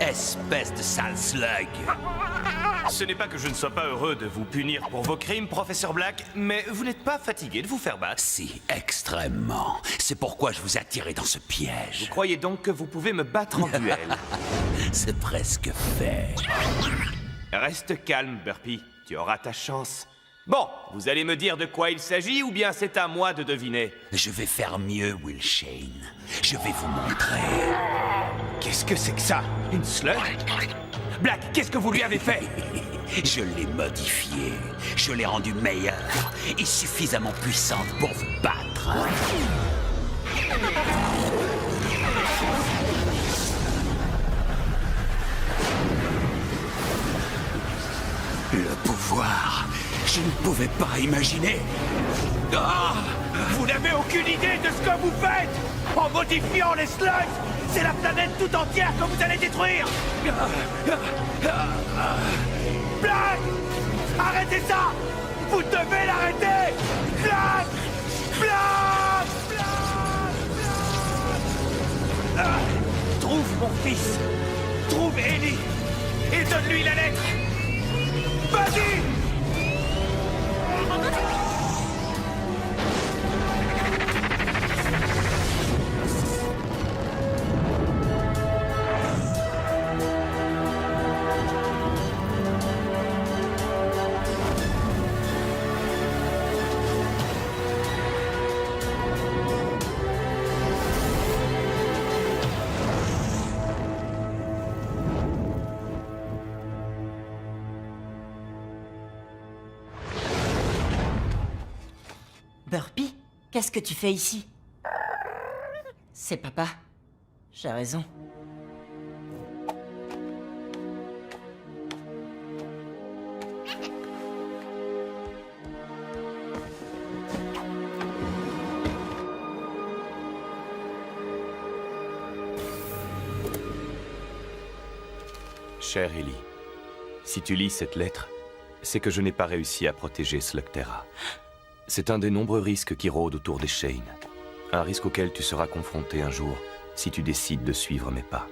Espèce de sale slug! Ce n'est pas que je ne sois pas heureux de vous punir pour vos crimes, professeur Black, mais vous n'êtes pas fatigué de vous faire battre? Si, extrêmement. C'est pourquoi je vous ai attiré dans ce piège. Vous croyez donc que vous pouvez me battre en duel? C'est presque fait. Reste calme, Burpee. Tu auras ta chance. Bon, vous allez me dire de quoi il s'agit ou bien c'est à moi de deviner? Je vais faire mieux, Will Shane. Je vais vous montrer. Qu'est-ce que c'est que ça? Une slug? Black, qu'est-ce que vous lui avez fait? Je l'ai modifiée. Je l'ai rendue meilleure et suffisamment puissante pour vous battre. Le pouvoir, je ne pouvais pas imaginer. Ah! Vous n'avez aucune idée de ce que vous faites! En modifiant les slugs, c'est la planète tout entière que vous allez détruire! Black! Arrêtez ça! Vous devez l'arrêter! Black! Black! Trouve mon fils! Trouve Ellie! Et donne-lui la lettre! Vas-y! Burpee, qu'est-ce que tu fais ici? C'est papa. J'ai raison. Chère Ellie, si tu lis cette lettre, c'est que je n'ai pas réussi à protéger Slugterra. C'est un des nombreux risques qui rôdent autour des Shane. Un risque auquel tu seras confronté un jour si tu décides de suivre mes pas.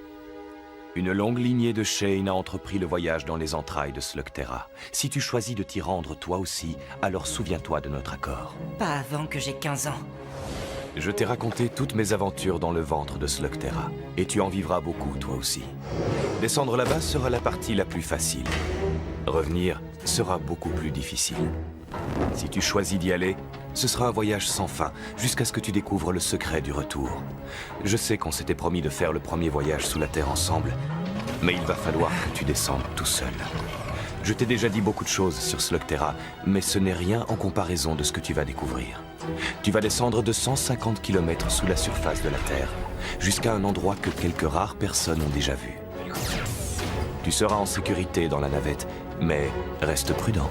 Une longue lignée de Shane a entrepris le voyage dans les entrailles de Slugterra. Si tu choisis de t'y rendre toi aussi, alors souviens-toi de notre accord. Pas avant que j'ai 15 ans. Je t'ai raconté toutes mes aventures dans le ventre de Slugterra, et tu en vivras beaucoup toi aussi. Descendre là-bas sera la partie la plus facile. Revenir sera beaucoup plus difficile. Si tu choisis d'y aller, ce sera un voyage sans fin, jusqu'à ce que tu découvres le secret du retour. Je sais qu'on s'était promis de faire le premier voyage sous la Terre ensemble, mais il va falloir que tu descendes tout seul. Je t'ai déjà dit beaucoup de choses sur Slugterra, mais ce n'est rien en comparaison de ce que tu vas découvrir. Tu vas descendre de 150 km sous la surface de la Terre, jusqu'à un endroit que quelques rares personnes ont déjà vu. Tu seras en sécurité dans la navette, mais reste prudent.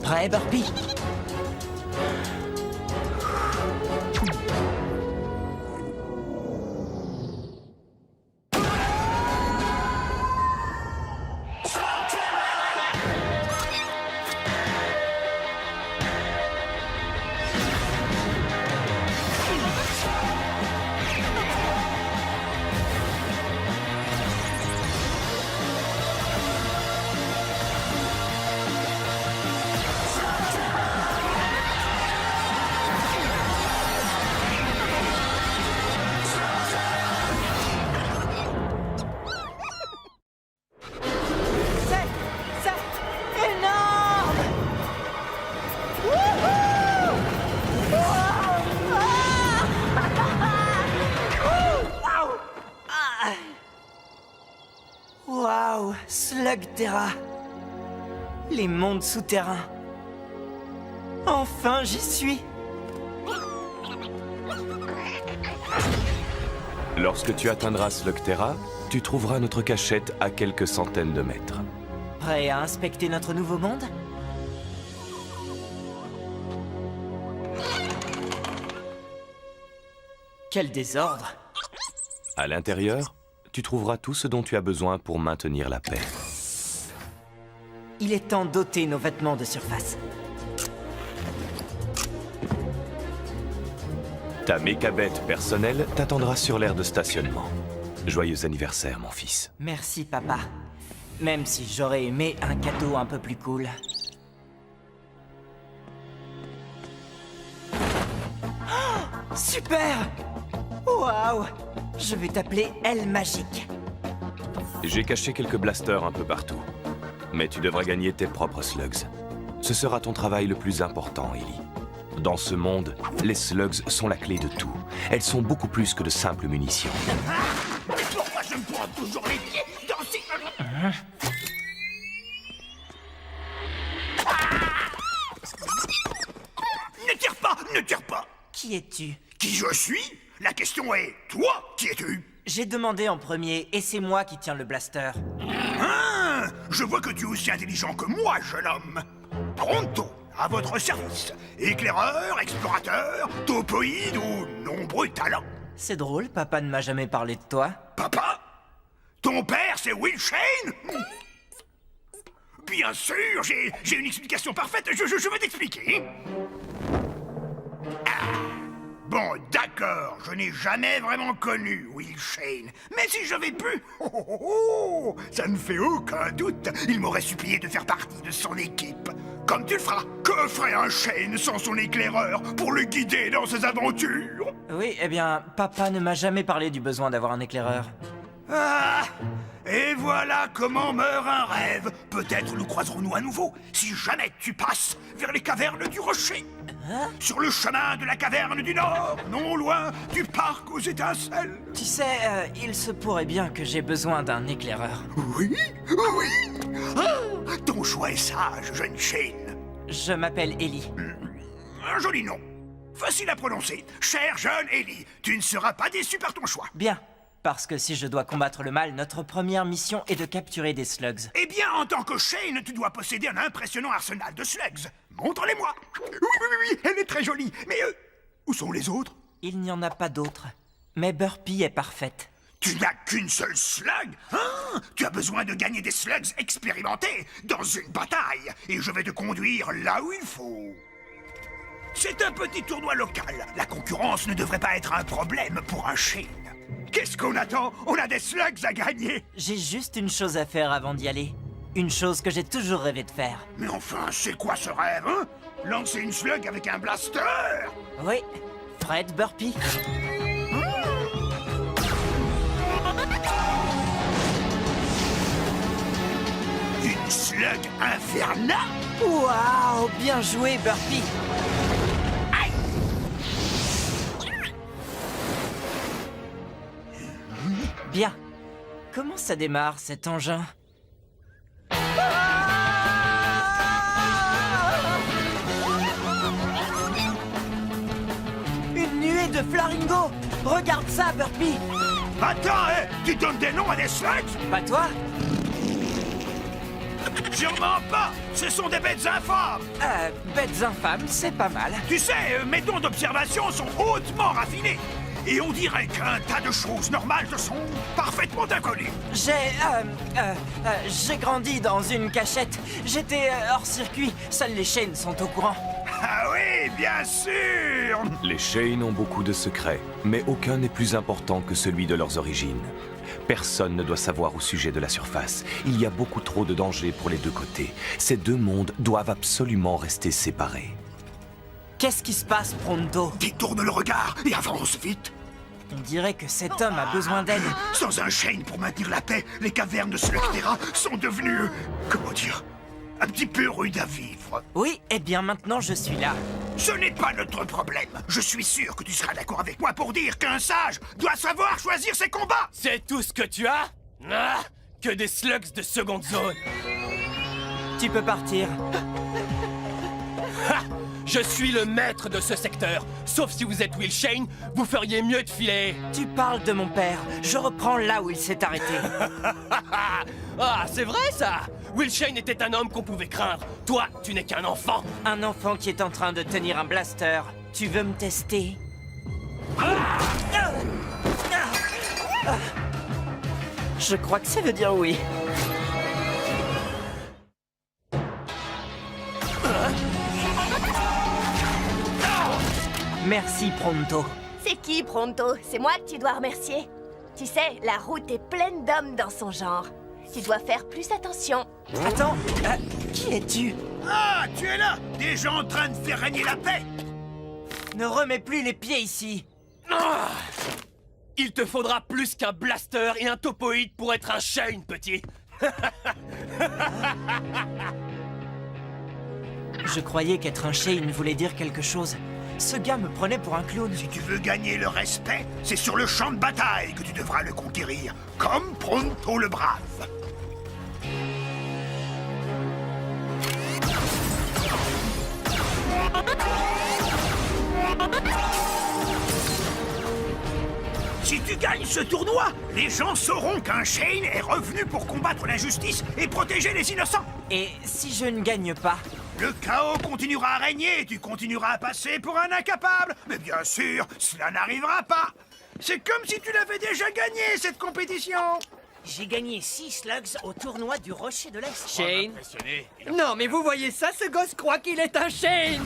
Prêt, Burpee? Waouh, Slugterra. Les mondes souterrains. Enfin, j'y suis. Lorsque tu atteindras Slugterra, tu trouveras notre cachette à quelques centaines de mètres. Prêt à inspecter notre nouveau monde? Quel désordre! À l'intérieur, tu trouveras tout ce dont tu as besoin pour maintenir la paix. Il est temps d'ôter nos vêtements de surface. Ta mécabête personnelle t'attendra sur l'aire de stationnement. Joyeux anniversaire, mon fils. Merci, papa. Même si j'aurais aimé un cadeau un peu plus cool. Oh, super! Waouh! Je vais t'appeler Elle Magique. J'ai caché quelques blasters un peu partout. Mais tu devras gagner tes propres slugs. Ce sera ton travail le plus important, Ellie. Dans ce monde, les slugs sont la clé de tout. Elles sont beaucoup plus que de simples munitions. Pourquoi je me prends toujours les pieds dans ces... Ne tire pas! Ne tire pas! Qui es-tu? Qui je suis? La question est, toi, qui es-tu? J'ai demandé en premier, et c'est moi qui tiens le blaster. Ah, je vois que tu es aussi intelligent que moi, jeune homme. Pronto, à votre service. Éclaireur, explorateur, topoïde ou nombreux talents. C'est drôle, papa ne m'a jamais parlé de toi. Papa? Ton père, c'est Will Shane? Bien sûr, j'ai une explication parfaite. Je vais t'expliquer. Bon, d'accord, je n'ai jamais vraiment connu Will Shane. Mais si j'avais pu, ça ne fait aucun doute, il m'aurait supplié de faire partie de son équipe. Comme tu le feras. Que ferait un Shane sans son éclaireur pour le guider dans ses aventures? Oui, eh bien, papa ne m'a jamais parlé du besoin d'avoir un éclaireur. Ah! Et voilà comment meurt un rêve. Peut-être nous croiserons-nous à nouveau, si jamais tu passes vers les cavernes du rocher. Sur le chemin de la caverne du Nord, non loin du parc aux étincelles. Tu sais, il se pourrait bien que j'ai besoin d'un éclaireur. Oui, oui. Ah, ton choix est sage, jeune Shane. Je m'appelle Ellie. Un joli nom. Facile à prononcer. Cher jeune Ellie, tu ne seras pas déçu par ton choix. Bien, parce que si je dois combattre le mal, notre première mission est de capturer des slugs. Eh bien, en tant que Shane, tu dois posséder un impressionnant arsenal de slugs. Montre-les-moi. Oui, elle est très jolie. Mais où sont les autres? Il n'y en a pas d'autres. Mais Burpee est parfaite. Tu n'as qu'une seule slug? Hein? Tu as besoin de gagner des slugs expérimentés dans une bataille. Et je vais te conduire là où il faut. C'est un petit tournoi local. La concurrence ne devrait pas être un problème pour un Shane. Qu'est-ce qu'on attend? On a des slugs à gagner. J'ai juste une chose à faire avant d'y aller. Une chose que j'ai toujours rêvé de faire. Mais enfin, c'est quoi ce rêve, hein? Lancer une slug avec un blaster? Oui, Fred Burpee. Une slug infernale? Waouh, bien joué Burpee. Aïe! Bien. Comment ça démarre cet engin? Une nuée de flamingo. Regarde ça, Burpee. Attends, tu donnes des noms à des slugs? Pas toi? Sûrement pas! Ce sont des bêtes infâmes! Bêtes infâmes, c'est pas mal. Tu sais, mes dons d'observation sont hautement raffinés. Et on dirait qu'un tas de choses normales te sont parfaitement inconnues. J'ai grandi dans une cachette. J'étais hors circuit. Seuls les Shane sont au courant. Ah oui, bien sûr! Les Shane ont beaucoup de secrets, mais aucun n'est plus important que celui de leurs origines. Personne ne doit savoir au sujet de la surface. Il y a beaucoup trop de dangers pour les deux côtés. Ces deux mondes doivent absolument rester séparés. Qu'est-ce qui se passe, Pronto? Détourne le regard et avance vite. On dirait que cet homme a besoin d'aide. Sans un Shane pour maintenir la paix, les cavernes de Slugterra sont devenues... comment dire? Un petit peu rudes à vivre. Oui, eh bien maintenant je suis là. Ce n'est pas notre problème. Je suis sûr que tu seras d'accord avec moi pour dire qu'un sage doit savoir choisir ses combats. C'est tout ce que tu as? Ah, que des slugs de seconde zone. Tu peux partir. Ha! Je suis le maître de ce secteur. Sauf si vous êtes Will Shane, vous feriez mieux de filer. Tu parles de mon père. Je reprends là où il s'est arrêté. Ah, c'est vrai ça! Will Shane était un homme qu'on pouvait craindre. Toi, tu n'es qu'un enfant. Un enfant qui est en train de tenir un blaster. Tu veux me tester? Je crois que ça veut dire oui. Merci, Pronto. C'est qui, Pronto? C'est moi que tu dois remercier. Tu sais, la route est pleine d'hommes dans son genre. Tu dois faire plus attention. Attends, qui es-tu? Ah, tu es là! Des gens en train de faire régner la paix! Ne remets plus les pieds ici. Ah! Il te faudra plus qu'un blaster et un topoïde pour être un Shane, petit. Je croyais qu'être un Shane voulait dire quelque chose. Ce gars me prenait pour un clown. Si tu veux gagner le respect, c'est sur le champ de bataille que tu devras le conquérir, comme Pronto le Brave. Si tu gagnes ce tournoi, les gens sauront qu'un Shane est revenu pour combattre l'injustice et protéger les innocents. Et si je ne gagne pas? Le chaos continuera à régner et tu continueras à passer pour un incapable. Mais bien sûr, cela n'arrivera pas. C'est comme si tu l'avais déjà gagné, cette compétition. J'ai gagné 6 slugs au tournoi du Rocher de l'Est. Shane? Non, mais vous voyez ça, ce gosse croit qu'il est un Shane.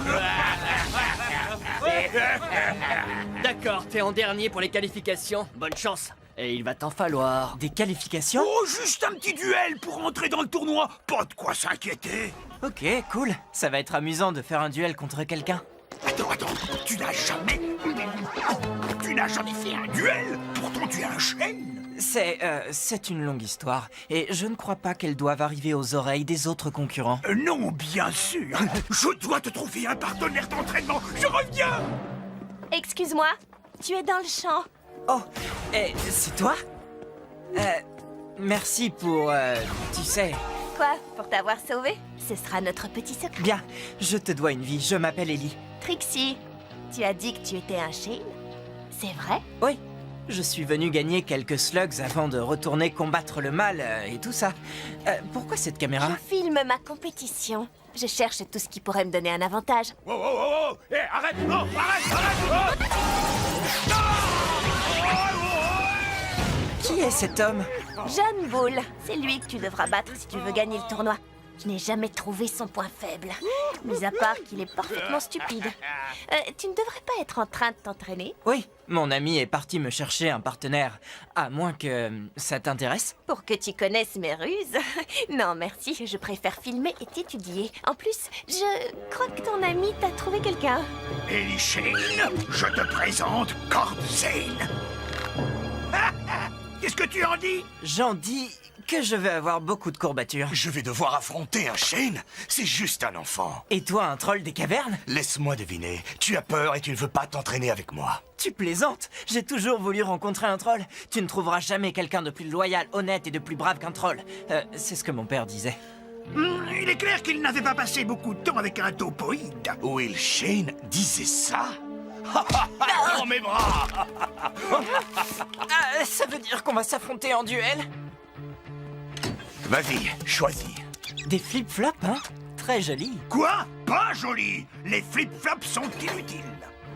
D'accord, t'es en dernier pour les qualifications. Bonne chance. Et il va t'en falloir. Des qualifications? Oh, juste un petit duel pour entrer dans le tournoi. Pas de quoi s'inquiéter. Ok, cool. Ça va être amusant de faire un duel contre quelqu'un. Attends, tu n'as jamais... Tu n'as jamais fait un duel? Pourtant, tu es un Shane. C'est une longue histoire. Et je ne crois pas qu'elle doive arriver aux oreilles des autres concurrents. Non, bien sûr. Je dois te trouver un partenaire d'entraînement. Je reviens. Excuse-moi, tu es dans le champ. Oh, c'est toi? Merci pour, tu sais... Quoi? Pour t'avoir sauvé? Ce sera notre petit secret. Bien, je te dois une vie. Je m'appelle Ellie. Trixie, tu as dit que tu étais un Shane? C'est vrai? Oui, je suis venu gagner quelques slugs avant de retourner combattre le mal et tout ça. Pourquoi cette caméra? Je filme ma compétition. Je cherche tout ce qui pourrait me donner un avantage. Oh. Eh, arrête. Non, arrête. Oh. Qui est cet homme? John Bull, c'est lui que tu devras battre si tu veux gagner le tournoi. Je n'ai jamais trouvé son point faible, mis à part qu'il est parfaitement stupide. Tu ne devrais pas être en train de t'entraîner? Oui, mon ami est parti me chercher un partenaire. À moins que ça t'intéresse? Pour que tu connaisses mes ruses? Non, merci, je préfère filmer et t'étudier. En plus, je crois que ton ami t'a trouvé quelqu'un. Ellie Shane, je te présente Cord Zane. Qu'est-ce que tu en dis? J'en dis que je vais avoir beaucoup de courbatures. Je vais devoir affronter un Shane? C'est juste un enfant. Et toi, un troll des cavernes? Laisse-moi deviner. Tu as peur et tu ne veux pas t'entraîner avec moi. Tu plaisantes? J'ai toujours voulu rencontrer un troll. Tu ne trouveras jamais quelqu'un de plus loyal, honnête et de plus brave qu'un troll. C'est ce que mon père disait. Il est clair qu'il n'avait pas passé beaucoup de temps avec un topoïde. Will Shane disait ça? Dans mes bras! Ça veut dire qu'on va s'affronter en duel? Vas-y, choisis. Des flip-flops, hein? Très joli. Quoi? Pas joli. Les flip-flops sont inutiles.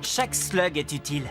Chaque slug est utile.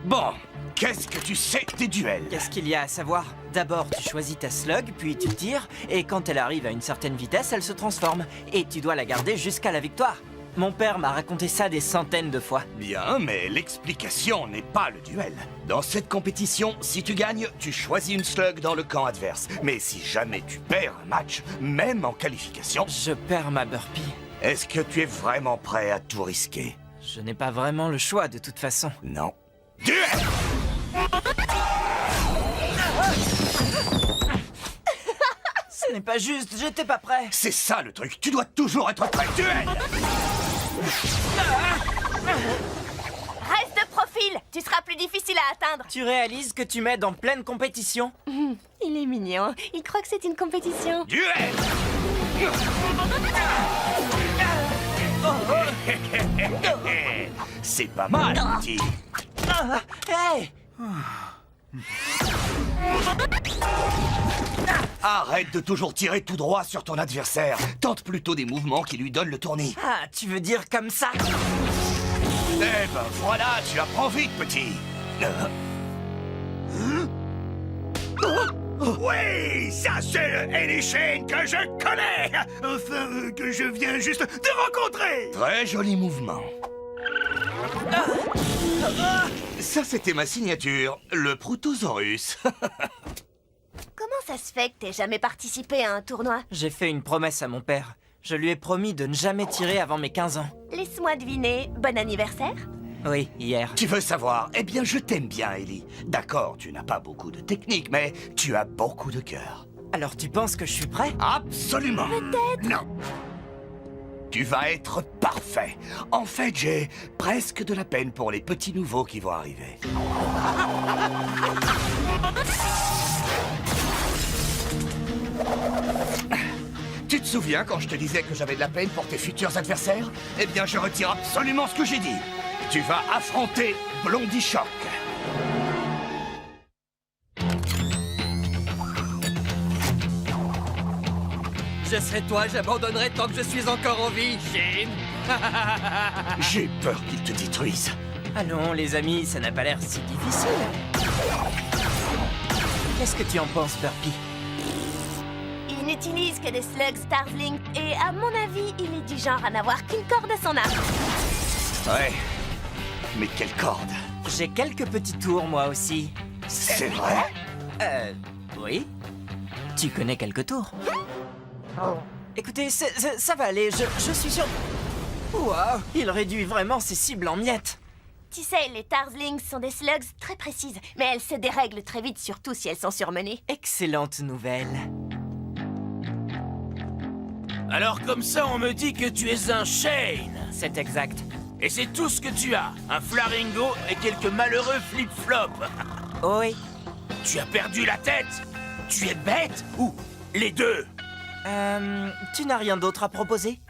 Bon, qu'est-ce que tu sais des duels? Qu'est-ce qu'il y a à savoir? D'abord, tu choisis ta slug, puis tu tires, et quand elle arrive à une certaine vitesse, elle se transforme. Et tu dois la garder jusqu'à la victoire. Mon père m'a raconté ça des centaines de fois. Bien, mais l'explication n'est pas le duel. Dans cette compétition, si tu gagnes, tu choisis une slug dans le camp adverse. Mais si jamais tu perds un match, même en qualification... Je perds ma burpee. Est-ce que tu es vraiment prêt à tout risquer? Je n'ai pas vraiment le choix de toute façon. Non. Duel! Ce n'est pas juste, j'étais pas prêt. C'est ça le truc, tu dois toujours être prêt. Duel! Reste de profil, tu seras plus difficile à atteindre. Tu réalises que tu m'aides en pleine compétition? Il est mignon, il croit que c'est une compétition. Duel! C'est pas mal, petit. Ah, hey! Arrête de toujours tirer tout droit sur ton adversaire. Tente plutôt des mouvements qui lui donnent le tournis. Ah, tu veux dire comme ça? Eh ben voilà, tu apprends vite, petit. Oui, ça c'est le Ellie Shane que je connais. Enfin, que je viens juste de rencontrer. Très joli mouvement. Ça, c'était ma signature, le Protosaurus. Comment ça se fait que t'aies jamais participé à un tournoi? J'ai fait une promesse à mon père. Je lui ai promis de ne jamais tirer avant mes 15 ans. Laisse-moi deviner, bon anniversaire? Oui, hier. Tu veux savoir? Eh bien, je t'aime bien, Ellie. D'accord, tu n'as pas beaucoup de technique, mais tu as beaucoup de cœur. Alors tu penses que je suis prêt? Absolument. Non. Tu vas être parfait. En fait, j'ai presque de la peine pour les petits nouveaux qui vont arriver. Tu te souviens quand je te disais que j'avais de la peine pour tes futurs adversaires? Eh bien, je retire absolument ce que j'ai dit. Tu vas affronter Blondie Shock. Je serai toi, j'abandonnerai tant que je suis encore en vie, Shane. J'ai peur qu'il te détruise. Allons, les amis, ça n'a pas l'air si difficile. Qu'est-ce que tu en penses, Burpee? Il n'utilise que des slugs Starzling et à mon avis, il est du genre à n'avoir qu'une corde à son arc. Ouais. Mais quelle corde? J'ai quelques petits tours, moi aussi. C'est vrai? Oui. Tu connais quelques tours? Écoutez, ça va aller, je suis sûr... Waouh, il réduit vraiment ses cibles en miettes. Tu sais, les Tarzlings sont des slugs très précises, mais elles se dérèglent très vite, surtout si elles sont surmenées. Excellente nouvelle. Alors comme ça, on me dit que tu es un Shane. C'est exact. Et c'est tout ce que tu as. Un Flaringo et quelques malheureux flip-flops. Oui. Tu as perdu la tête? Tu es bête? Ou les deux? Tu n'as rien d'autre à proposer?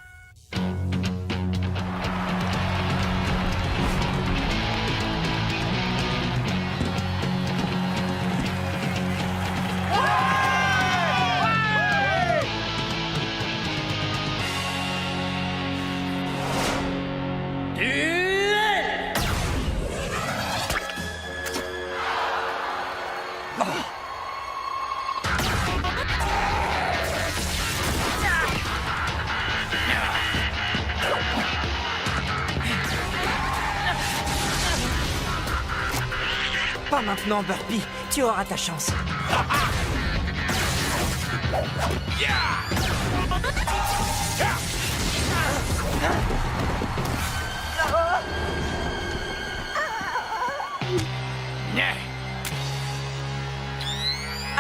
Pas maintenant, Burpee. Tu auras ta chance.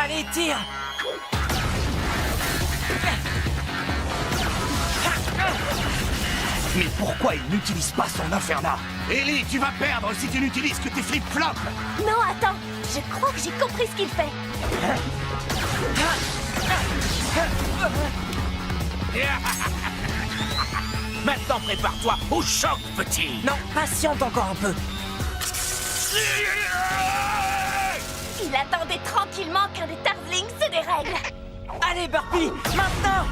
Allez, tire! Mais pourquoi il n'utilise pas son Inferna? Ellie, tu vas perdre si tu n'utilises que tes flip-flops. Non, attends, je crois que j'ai compris ce qu'il fait. Maintenant, prépare-toi au choc, petit. Non, patiente encore un peu. Il attendait tranquillement qu'un des Tarzlings se dérègle. Allez, Burpee, maintenant!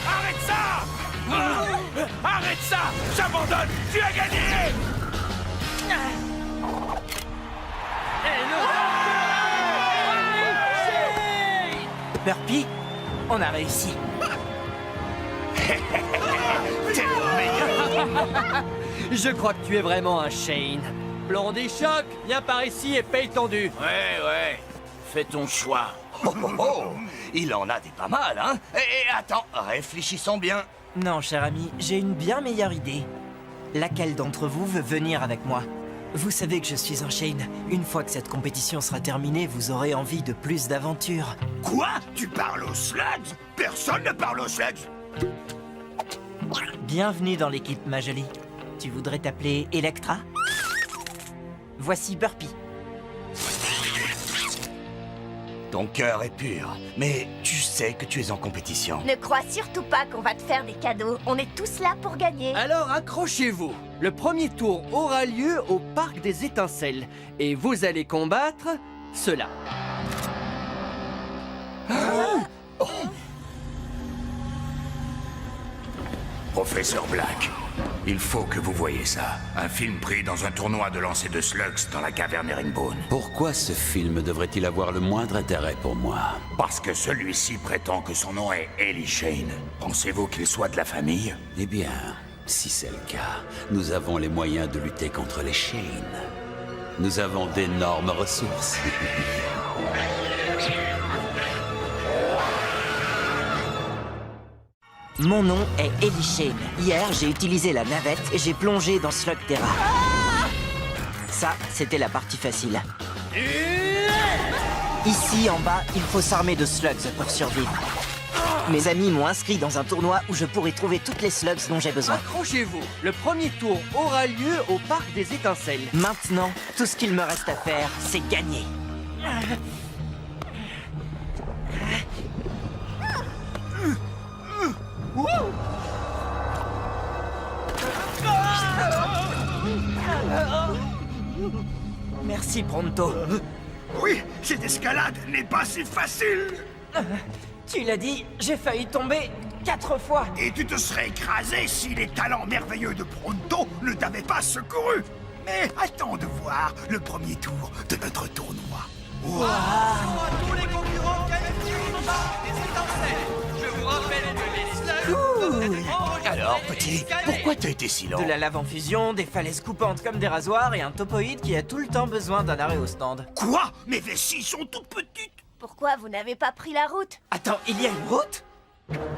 Arrête ça! Arrête ça! J'abandonne! Tu as gagné! Burpee, on a réussi. T'es le meilleur. Je crois que tu es vraiment un Shane. Blondie Shock, viens par ici et paye ton dû. Ouais. Fais ton choix. Oh, oh, oh. Il en a des pas mal, hein? Et attends, réfléchissons bien. Non, cher ami, j'ai une bien meilleure idée. Laquelle d'entre vous veut venir avec moi? Vous savez que je suis un Shane. Une fois que cette compétition sera terminée, vous aurez envie de plus d'aventures. Quoi? Tu parles aux slugs? Personne ne parle aux slugs. Bienvenue dans l'équipe, ma jolie. Tu voudrais t'appeler Electra? Voici Burpee. Ton cœur est pur, mais tu sais que tu es en compétition. Ne crois surtout pas qu'on va te faire des cadeaux. On est tous là pour gagner. Alors accrochez-vous. Le premier tour aura lieu au Parc des Étincelles. Et vous allez combattre cela. Professeur Black, il faut que vous voyiez ça. Un film pris dans un tournoi de lancer de slugs dans la caverne Herringbone. Pourquoi ce film devrait-il avoir le moindre intérêt pour moi? Parce que celui-ci prétend que son nom est Ellie Shane. Pensez-vous qu'il soit de la famille? Eh bien, si c'est le cas, nous avons les moyens de lutter contre les Shane. Nous avons d'énormes ressources. Mon nom est Ellie Shane. Hier, j'ai utilisé la navette et j'ai plongé dans Slugterra. Ça, c'était la partie facile. Ici, en bas, il faut s'armer de slugs pour survivre. Mes amis m'ont inscrit dans un tournoi où je pourrai trouver toutes les slugs dont j'ai besoin. Accrochez-vous. Le premier tour aura lieu au Parc des Étincelles. Maintenant, tout ce qu'il me reste à faire, c'est gagner. Merci, Pronto. Oui, cette escalade n'est pas si facile. Tu l'as dit, j'ai failli tomber 4 fois. Et tu te serais écrasé si les talents merveilleux de Pronto ne t'avaient pas secouru. Mais attends de voir le premier tour de notre tournoi. Tous les concurrents qualifiés au Parc des Étincelles. Je vous rappelle que les slugs... Alors, petit, pourquoi t'as été si lent? De la lave en fusion, des falaises coupantes comme des rasoirs et un topoïde qui a tout le temps besoin d'un arrêt au stand. Quoi? Mes vessies sont toutes petites. Pourquoi vous n'avez pas pris la route? Attends, il y a une route?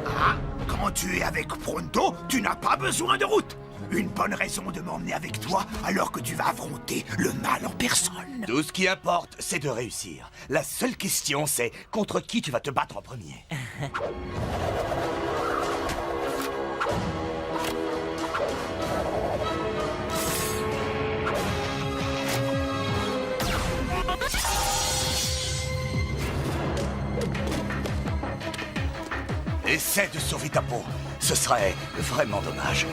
Ah, quand tu es avec Pronto, tu n'as pas besoin de route. Une bonne raison de m'emmener avec toi alors que tu vas affronter le mal en personne. Tout ce qui importe, c'est de réussir. La seule question, c'est contre qui tu vas te battre en premier. Essaie de sauver ta peau. Ce serait vraiment dommage.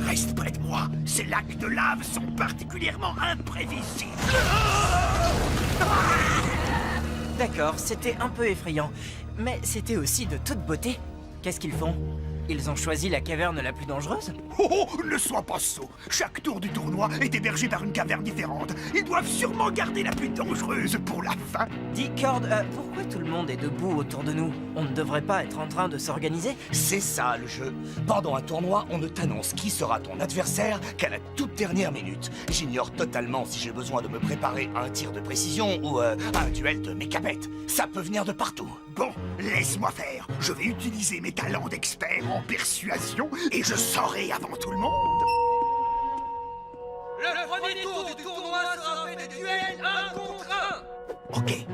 Reste près de moi. Ces lacs de lave sont particulièrement imprévisibles. D'accord, c'était un peu effrayant, mais c'était aussi de toute beauté. Qu'est-ce qu'ils font? Ils ont choisi la caverne la plus dangereuse? Oh, ne sois pas sot. Chaque tour du tournoi est hébergé par une caverne différente. Ils doivent sûrement garder la plus dangereuse pour la fin. Dis, Cord, pourquoi tout le monde est debout autour de nous? On ne devrait pas être en train de s'organiser? C'est ça le jeu. Pendant un tournoi, on ne t'annonce qui sera ton adversaire qu'à la toute dernière minute. J'ignore totalement si j'ai besoin de me préparer à un tir de précision ou à un duel de mécabettes. Ça peut venir de partout. Bon, laisse-moi faire. Je vais utiliser mes talents d'expert en persuasion et je saurai avant tout le monde. Le premier tour du tournoi sera fait de duels 1 contre 1. Ok,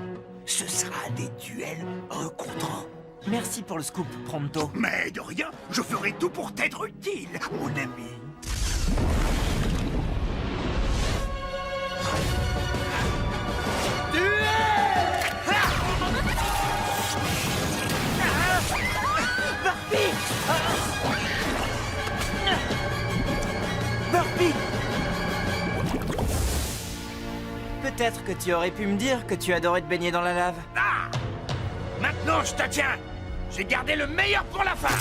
ce sera des duels 1 contre 1. Merci pour le scoop, Pronto. Mais de rien, je ferai tout pour t'être utile, mon ami. Burpee! Peut-être que tu aurais pu me dire que tu adorais te baigner dans la lave. Ah! Maintenant, je te tiens. J'ai gardé le meilleur pour la fin.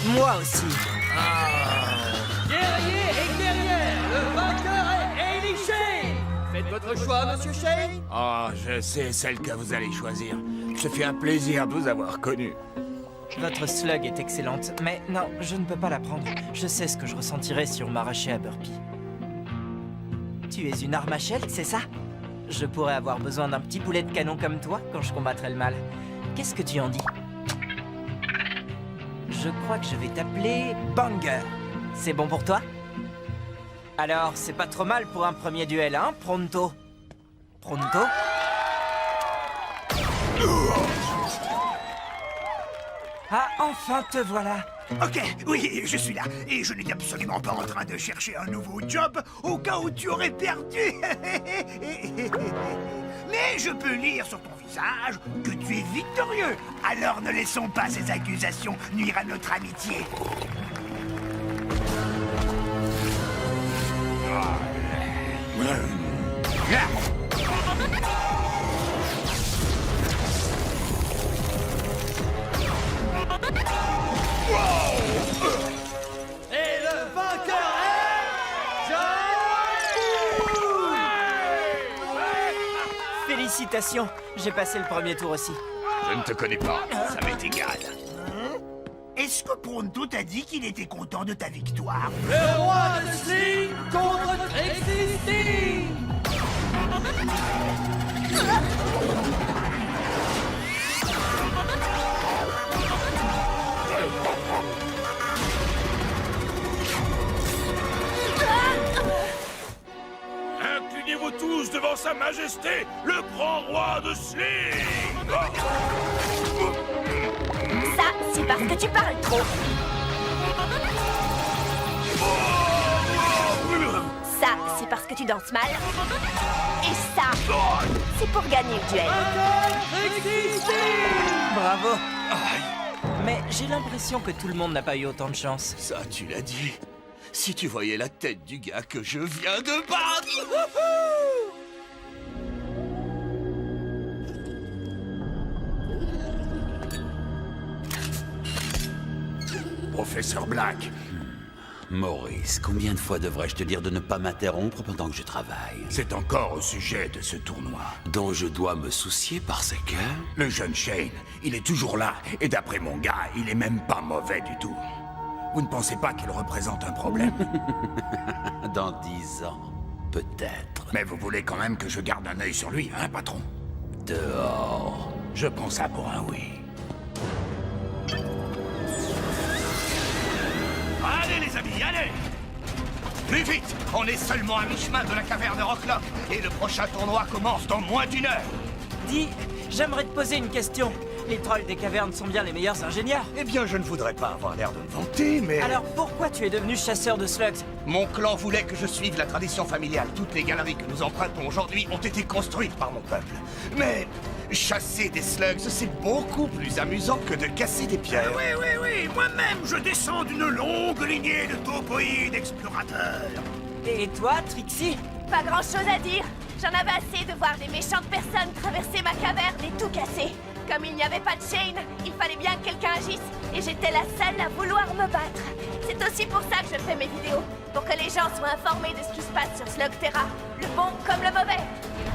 Moi aussi. Guerrier et guerrière, le vainqueur est Ellie Shane. Faites votre choix, monsieur Shane. Oh, je sais celle que vous allez choisir. Ce fut un plaisir de vous avoir connu. Votre slug est excellente, mais non, je ne peux pas la prendre. Je sais ce que je ressentirais si on m'arrachait à Burpee. Tu es une arme à Shell, c'est ça? Je pourrais avoir besoin d'un petit boulet de canon comme toi quand je combattrai le mal. Qu'est-ce que tu en dis? Je crois que je vais t'appeler Banger. C'est bon pour toi? Alors, c'est pas trop mal pour un premier duel, hein, Pronto? Pronto? Ah, enfin te voilà! Ok, oui, je suis là. Et je n'étais absolument pas en train de chercher un nouveau job au cas où tu aurais perdu. Mais je peux lire sur ton visage que tu es victorieux. Alors ne laissons pas ces accusations nuire à notre amitié. Et le vainqueur est... Félicitations, j'ai passé le premier tour aussi. Je ne te connais pas, ça m'est égal. Est-ce que Pronto t'a dit qu'il était content de ta victoire? Le roi de Sling contre Trixie Sting. Inclinez-vous tous devant sa majesté, le grand roi de Sling. Ça, c'est parce que tu parles trop. Ça, c'est parce que tu danses mal. Et ça, c'est pour gagner le duel. Bravo! Mais j'ai l'impression que tout le monde n'a pas eu autant de chance. Ça, tu l'as dit. Si tu voyais la tête du gars que je viens de battre. Professeur Black, Maurice, combien de fois devrais-je te dire de ne pas m'interrompre pendant que je travaille? c'est encore au sujet de ce tournoi. Dont je dois me soucier parce que... Le jeune Shane, il est toujours là. Et d'après mon gars, il est même pas mauvais du tout. Vous ne pensez pas qu'il représente un problème? Dans 10 ans, peut-être. Mais vous voulez quand même que je garde un œil sur lui, hein, patron? Dehors. Je prends ça pour un oui. Allez les amis, allez! Plus vite! On est seulement à mi-chemin de la caverne Rocklock et le prochain tournoi commence dans moins d'1 heure. Dis, j'aimerais te poser une question. Les trolls des cavernes sont bien les meilleurs ingénieurs. Eh bien, je ne voudrais pas avoir l'air de me vanter, mais... Alors pourquoi tu es devenu chasseur de slugs? Mon clan voulait que je suive la tradition familiale. Toutes les galeries que nous empruntons aujourd'hui ont été construites par mon peuple. Mais chasser des slugs, c'est beaucoup plus amusant que de casser des pierres. Oui, moi-même, je descends d'une longue lignée de topoïdes explorateurs. Et toi, Trixie? Pas grand-chose à dire. J'en avais assez de voir des méchantes personnes traverser ma caverne et tout casser. Comme il n'y avait pas de Shane, il fallait bien que quelqu'un agisse. Et j'étais la seule à vouloir me battre. C'est aussi pour ça que je fais mes vidéos. Pour que les gens soient informés de ce qui se passe sur Slugterra. Le bon comme le mauvais.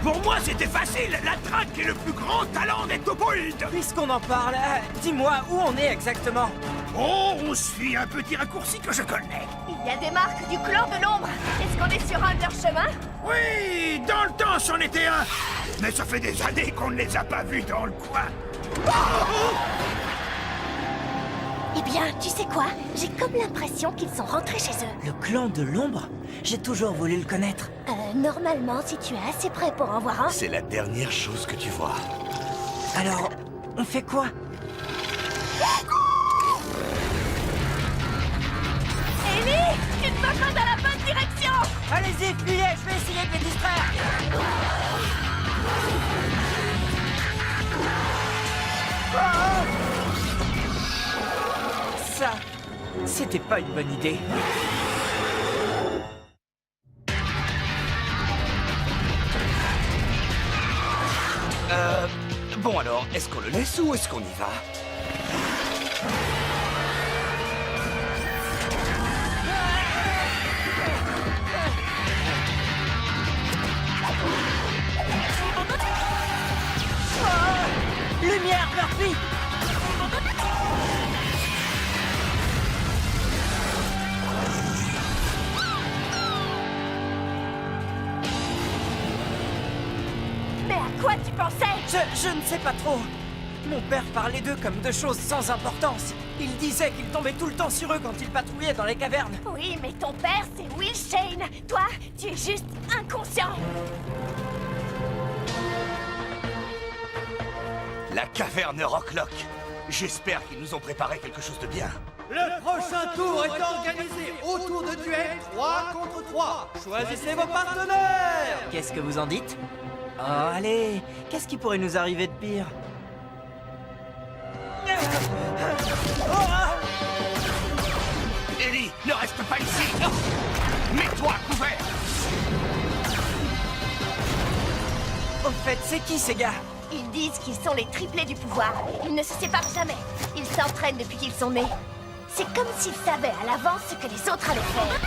Pour moi, c'était facile. La traque est le plus grand talent des topoïdes. Puisqu'on en parle, dis-moi où on est exactement. Oh, on suit un petit raccourci que je connais. Il y a des marques du clan de l'ombre. Est-ce qu'on est sur un de leurs chemins? Oui, dans le temps, c'en était un. Mais ça fait des années qu'on ne les a pas vus dans le coin. Eh bien, tu sais quoi? J'ai comme l'impression qu'ils sont rentrés chez eux. Le clan de l'ombre? J'ai toujours voulu le connaître. Normalement, si tu es assez prêt pour en voir un... C'est la dernière chose que tu vois. Alors, on fait quoi? Ellie, tu te vas pas dans la bonne direction! Allez-y, fuyez, je vais essayer de les distraire. Ça, c'était pas une bonne idée. Bon alors, est-ce qu'on le laisse ou est-ce qu'on y va? Lumière, Murphy! Je ne sais pas trop. Mon père parlait d'eux comme de choses sans importance. Il disait qu'il tombait tout le temps sur eux quand ils patrouillaient dans les cavernes. Oui, mais ton père, c'est Will Shane. Toi, tu es juste inconscient. La caverne Rocklock. J'espère qu'ils nous ont préparé quelque chose de bien. Le prochain tour est organisé autour de duels 3 contre 3. Choisissez vos partenaires. Qu'est-ce que vous en dites? Oh, allez, qu'est-ce qui pourrait nous arriver de pire? Ellie, ne reste pas ici. Mets-toi à couvert. Au fait, c'est qui ces gars? Ils disent qu'ils sont les triplés du pouvoir. Ils ne se séparent jamais. Ils s'entraînent depuis qu'ils sont nés. C'est comme s'ils savaient à l'avance ce que les autres allaient faire.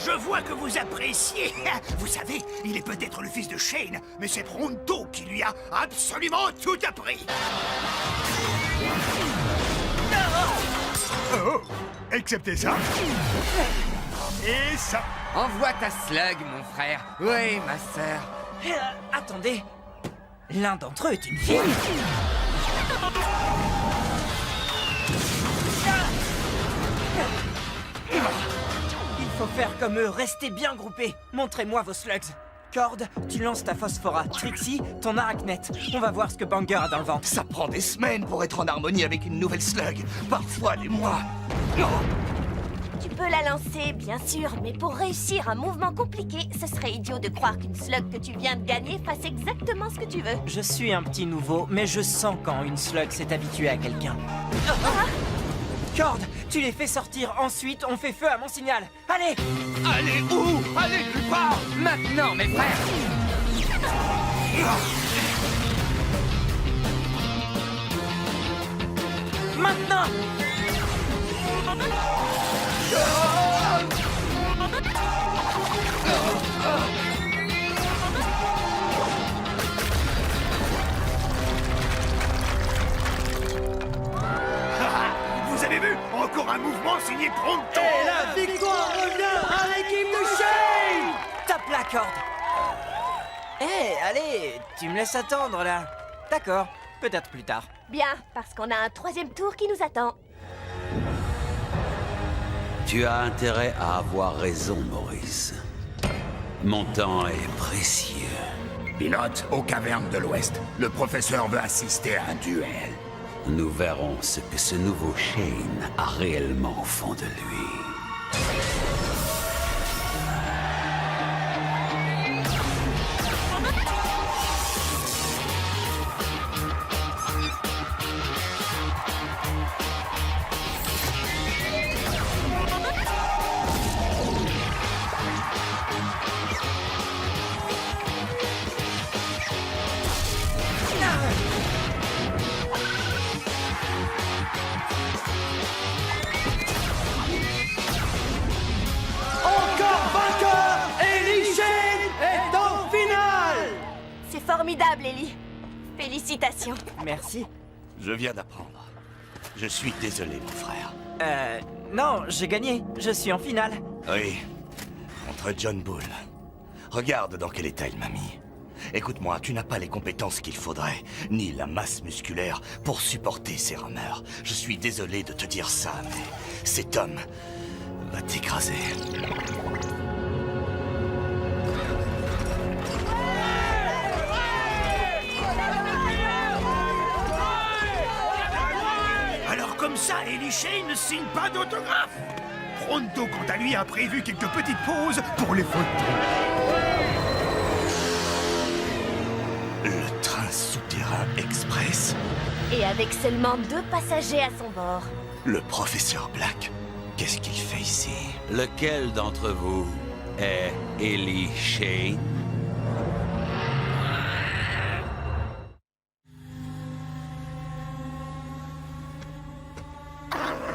Je vois que vous appréciez. Vous savez, il est peut-être le fils de Shane, mais c'est Pronto qui lui a absolument tout appris. Oh, excepté ça. Et ça. Envoie ta slug, mon frère. Oui, ma sœur. Attendez. L'un d'entre eux est une fille. Il faut faire comme eux, restez bien groupés. Montrez-moi vos slugs. Cord, tu lances ta phosphora. Trixie, ton arachnette. On va voir ce que Banger a dans le ventre. Ça prend des semaines pour être en harmonie avec une nouvelle slug. Parfois des mois. Non. Tu peux la lancer, bien sûr, mais pour réussir un mouvement compliqué, ce serait idiot de croire qu'une slug que tu viens de gagner fasse exactement ce que tu veux. Je suis un petit nouveau, mais je sens quand une slug s'est habituée à quelqu'un. Cord, tu les fais sortir, ensuite on fait feu à mon signal. Allez! Allez où? Allez nulle part. Maintenant, mes frères. Maintenant! Vous avez vu? Encore un mouvement signé Pronto. Et la victoire revient à l'équipe de Shane. Tape la corde! Hé, allez, tu me laisses attendre là. D'accord, peut-être plus tard. Bien, parce qu'on a un troisième tour qui nous attend. Tu as intérêt à avoir raison, Maurice. Mon temps est précieux. Pilote aux cavernes de l'Ouest. Le professeur veut assister à un duel. Nous verrons ce que ce nouveau Shane a réellement au fond de lui. Encore vainqueur, Ellie Shane est en finale. C'est formidable, Ellie. Félicitations. Merci. Je viens d'apprendre. Je suis désolé, mon frère. Non, j'ai gagné. Je suis en finale. Oui, contre John Bull. Regarde dans quel état il m'a mis. Écoute-moi, tu n'as pas les compétences qu'il faudrait, ni la masse musculaire pour supporter ces rameurs. Je suis désolé de te dire ça, mais cet homme va t'écraser. Alors comme ça, Ellie Shane ne signe pas d'autographe. Pronto, quant à lui, a prévu quelques petites pauses pour les photos. Le train souterrain express? Et avec seulement 2 passagers à son bord. Le professeur Black? Qu'est-ce qu'il fait ici? Lequel d'entre vous est Ellie Shane?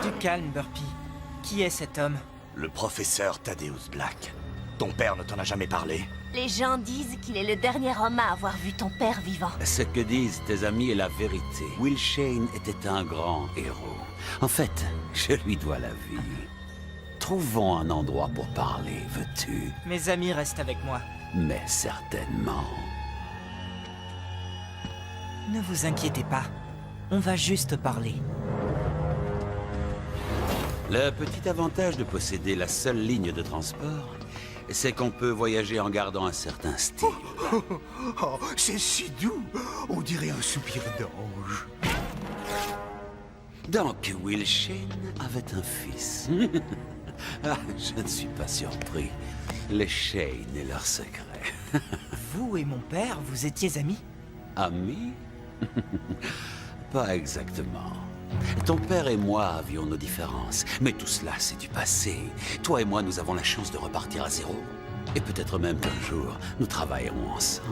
Du calme, Burpee. Qui est cet homme? Le professeur Thaddeus Black. Ton père ne t'en a jamais parlé? Les gens disent qu'il est le dernier homme à avoir vu ton père vivant. Ce que disent tes amis est la vérité. Will Shane était un grand héros. En fait, je lui dois la vie. Trouvons un endroit pour parler, veux-tu? Mes amis restent avec moi. Mais certainement. Ne vous inquiétez pas. On va juste parler. Le petit avantage de posséder la seule ligne de transport, c'est qu'on peut voyager en gardant un certain style. Oh, c'est si doux. On dirait un soupir d'ange. Donc, Will Shane avait un fils. Ah, je ne suis pas surpris. Les Shane et leurs secrets. Vous et mon père, vous étiez amis? Amis? Pas exactement. Ton père et moi avions nos différences, mais tout cela, c'est du passé. Toi et moi, nous avons la chance de repartir à zéro. Et peut-être même qu'un jour, nous travaillerons ensemble.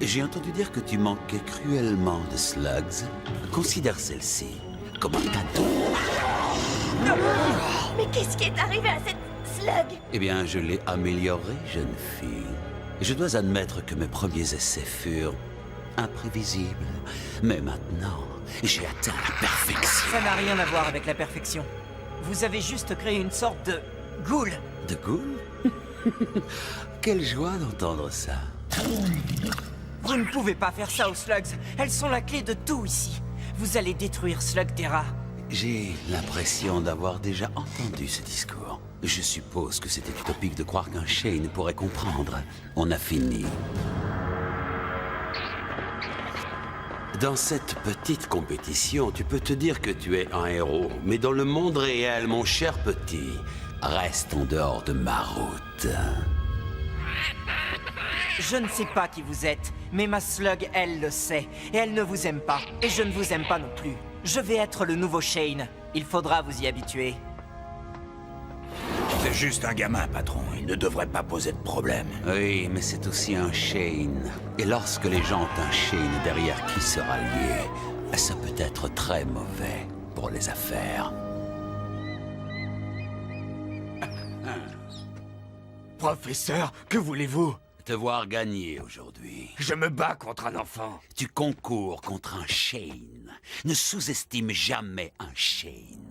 J'ai entendu dire que tu manquais cruellement de slugs. Considère celle-ci comme un cadeau. Mais qu'est-ce qui est arrivé à cette slug? Eh bien, je l'ai améliorée, jeune fille. Je dois admettre que mes premiers essais furent imprévisibles. Mais maintenant, j'ai atteint la perfection. Ça n'a rien à voir avec la perfection. Vous avez juste créé une sorte de ghoul. De ghoul? Quelle joie d'entendre ça. Vous ne pouvez pas faire ça aux slugs. Elles sont la clé de tout ici. Vous allez détruire Slugterra. J'ai l'impression d'avoir déjà entendu ce discours. Je suppose que c'était utopique de croire qu'un Shane pourrait comprendre. On a fini. Dans cette petite compétition, tu peux te dire que tu es un héros. Mais dans le monde réel, mon cher petit, reste en dehors de ma route. Je ne sais pas qui vous êtes, mais ma slug, elle le sait. Et elle ne vous aime pas. Et je ne vous aime pas non plus. Je vais être le nouveau Shane. Il faudra vous y habituer. C'est juste un gamin, patron. Il ne devrait pas poser de problème. Oui, mais c'est aussi un Shane. Et lorsque les gens ont un Shane derrière qui se rallier, ça peut être très mauvais pour les affaires. Professeur, que voulez-vous? Te voir gagner aujourd'hui. Je me bats contre un enfant. Tu concours contre un Shane. Ne sous-estime jamais un Shane.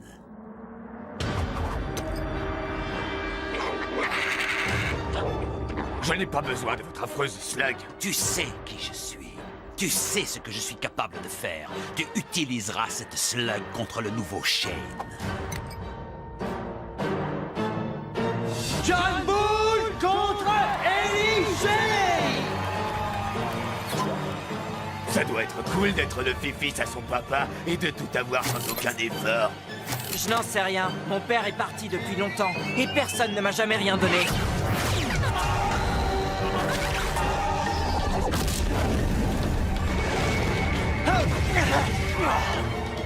Je n'ai pas besoin de votre affreuse slug. Tu sais qui je suis. Tu sais ce que je suis capable de faire. Tu utiliseras cette slug contre le nouveau Shane. John Bull contre Ellie Shane! Ça doit être cool d'être le fils à son papa et de tout avoir sans aucun effort. Je n'en sais rien. Mon père est parti depuis longtemps. Et personne ne m'a jamais rien donné.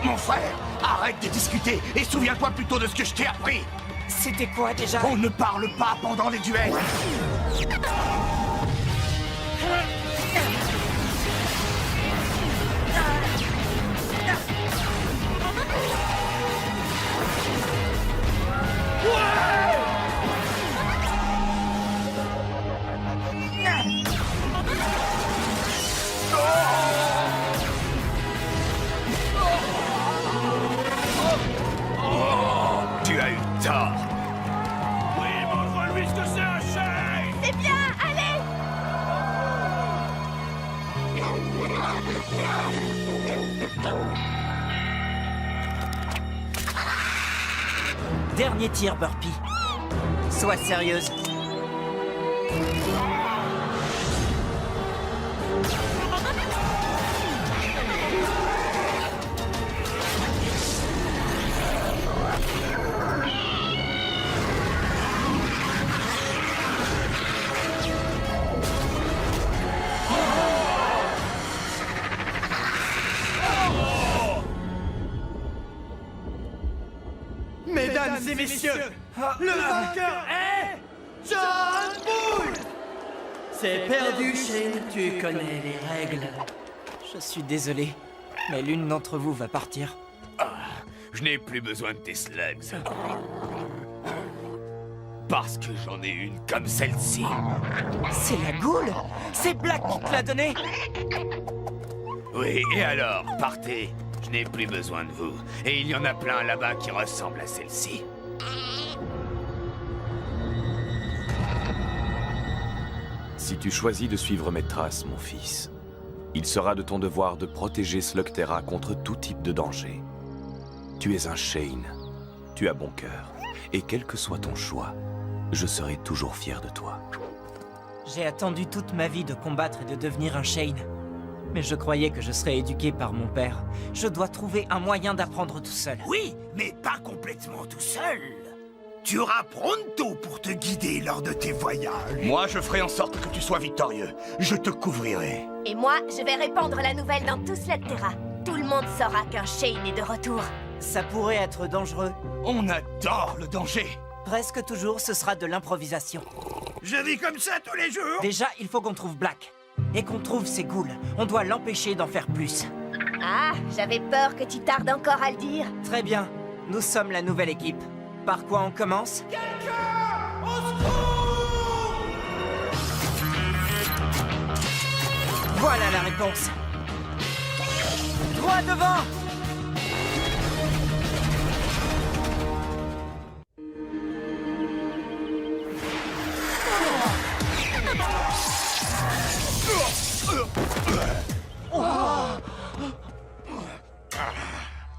Mon frère, arrête de discuter et souviens-toi plutôt de ce que je t'ai appris. C'était quoi déjà? On ne parle pas pendant les duels. Tu as eu tort. Oui, montre-lui ce que c'est un Shane! C'est bien, allez! Dernier tir, Burpee. Sois sérieuse. Mesdames et messieurs, le vainqueur est John Bull! C'est perdu, Shane, tu connais les règles. Je suis désolé, mais l'une d'entre vous va partir. Je n'ai plus besoin de tes slugs. Parce que j'en ai une comme celle-ci. C'est la goule. C'est Black qui te l'a donnée. Oui, et alors, partez. Je n'ai plus besoin de vous. Et il y en a plein là-bas qui ressemblent à celle-ci. Si tu choisis de suivre mes traces, mon fils, il sera de ton devoir de protéger Slugterra contre tout type de danger. Tu es un Shane. Tu as bon cœur. Et quel que soit ton choix, je serai toujours fier de toi. J'ai attendu toute ma vie de combattre et de devenir un Shane. Mais je croyais que je serais éduqué par mon père. Je dois trouver un moyen d'apprendre tout seul. Oui, mais pas complètement tout seul. Tu auras Pronto pour te guider lors de tes voyages. Moi, je ferai en sorte que tu sois victorieux. Je te couvrirai. Et moi, je vais répandre la nouvelle dans tout Slugterra. Tout le monde saura qu'un Shane est de retour. Ça pourrait être dangereux. On adore le danger. Presque toujours, ce sera de l'improvisation. Je vis comme ça tous les jours. Déjà, il faut qu'on trouve Black. Et qu'on trouve ses ghouls. On doit l'empêcher d'en faire plus. Ah, j'avais peur que tu tardes encore à le dire. Très bien. Nous sommes la nouvelle équipe. Par quoi on commence? Voilà la réponse. Droit devant!